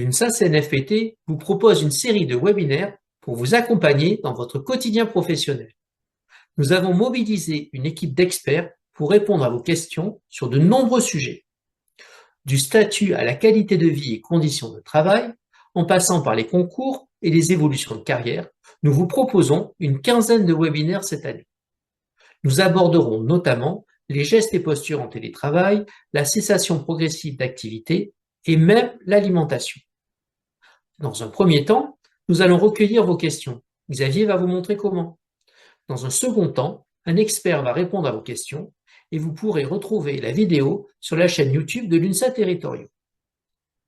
L'UNSA CNFPT vous propose une série de webinaires pour vous accompagner dans votre quotidien professionnel. Nous avons mobilisé une équipe d'experts pour répondre à vos questions sur de nombreux sujets. Du statut à la qualité de vie et conditions de travail, en passant par les concours et les évolutions de carrière, nous vous proposons une quinzaine de webinaires cette année. Nous aborderons notamment les gestes et postures en télétravail, la cessation progressive d'activité et même l'alimentation. Dans un premier temps, nous allons recueillir vos questions. Xavier va vous montrer comment. Dans un second temps, un expert va répondre à vos questions et vous pourrez retrouver la vidéo sur la chaîne YouTube de l'UNSA Territoriaux.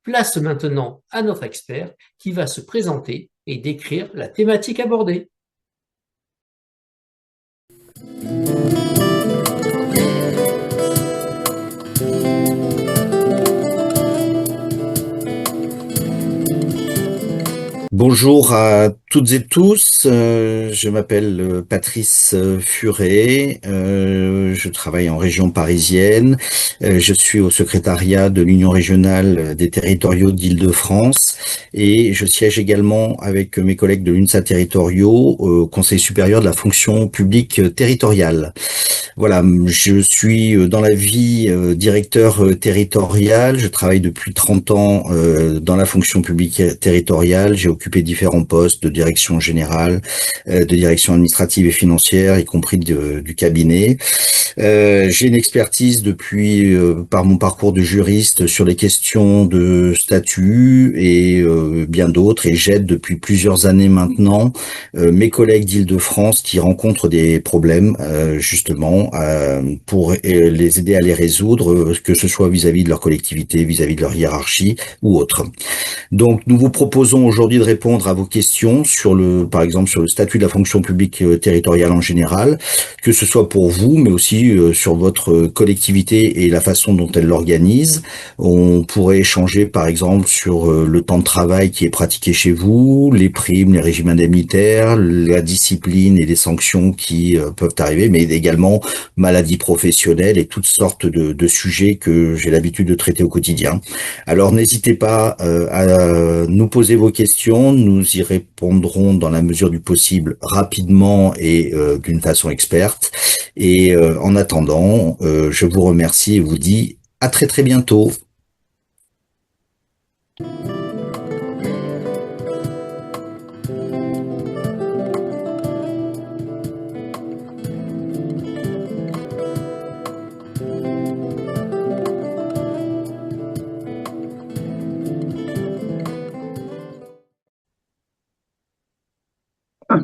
Place maintenant à notre expert qui va se présenter et décrire la thématique abordée. Bonjour à toutes et tous, je m'appelle Patrice Furet, je travaille en région parisienne, je suis au secrétariat de l'Union régionale des territoriaux d'Île-de-France et je siège également avec mes collègues de l'UNSA Territoriaux au Conseil supérieur de la fonction publique territoriale. Voilà, je suis dans la vie directeur territorial, je travaille depuis 30 ans dans la fonction publique territoriale, j'ai occupé différents postes de direction générale, de direction administrative et financière, y compris du cabinet. J'ai une expertise depuis, par mon parcours de juriste, sur les questions de statut et bien d'autres, et j'aide depuis plusieurs années maintenant mes collègues d'Île-de-France qui rencontrent des problèmes justement pour les aider à les résoudre, que ce soit vis-à-vis de leur collectivité, vis-à-vis de leur hiérarchie ou autre. Donc nous vous proposons aujourd'hui de répondre à vos questions sur par exemple sur le statut de la fonction publique territoriale en général, que ce soit pour vous, mais aussi sur votre collectivité et la façon dont elle l'organise. On pourrait échanger par exemple sur le temps de travail qui est pratiqué chez vous, les primes, les régimes indemnitaires, la discipline et les sanctions qui peuvent arriver, mais également maladies professionnelles et toutes sortes de sujets que j'ai l'habitude de traiter au quotidien. Alors n'hésitez pas à nous poser vos questions, nous y répondrons dans la mesure du possible rapidement et d'une façon experte. Et en attendant, je vous remercie et vous dis à très très bientôt.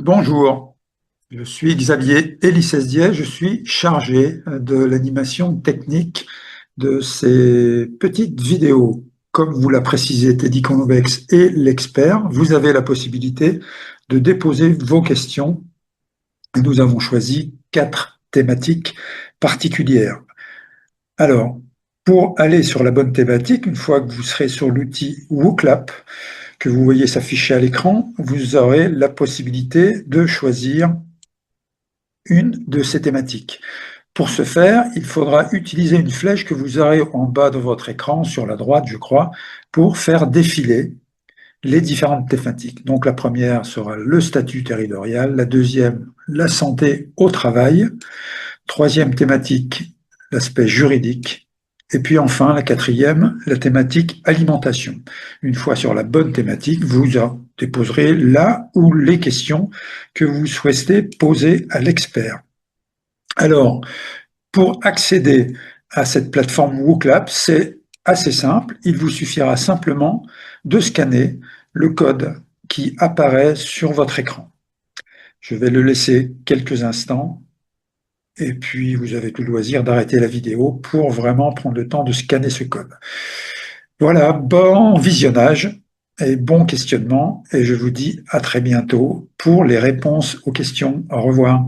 Bonjour, je suis Xavier Elisesdier, je suis chargé de l'animation technique de ces petites vidéos. Comme vous l'a précisé Teddy Convex et l'expert, vous avez la possibilité de déposer vos questions. Nous avons choisi 4 thématiques particulières. Alors, pour aller sur la bonne thématique, une fois que vous serez sur l'outil WooClap, que vous voyez s'afficher à l'écran, vous aurez la possibilité de choisir une de ces thématiques. Pour ce faire, il faudra utiliser une flèche que vous aurez en bas de votre écran, sur la droite, je crois, pour faire défiler les différentes thématiques. Donc la première sera le statut territorial, la deuxième, la santé au travail, troisième thématique, l'aspect juridique, et puis enfin, la quatrième, la thématique alimentation. Une fois sur la bonne thématique, vous déposerez là où les questions que vous souhaitez poser à l'expert. Alors, pour accéder à cette plateforme WooClap, c'est assez simple. Il vous suffira simplement de scanner le code qui apparaît sur votre écran. Je vais le laisser quelques instants. Et puis, vous avez tout le loisir d'arrêter la vidéo pour vraiment prendre le temps de scanner ce code. Voilà, bon visionnage et bon questionnement. Et je vous dis à très bientôt pour les réponses aux questions. Au revoir.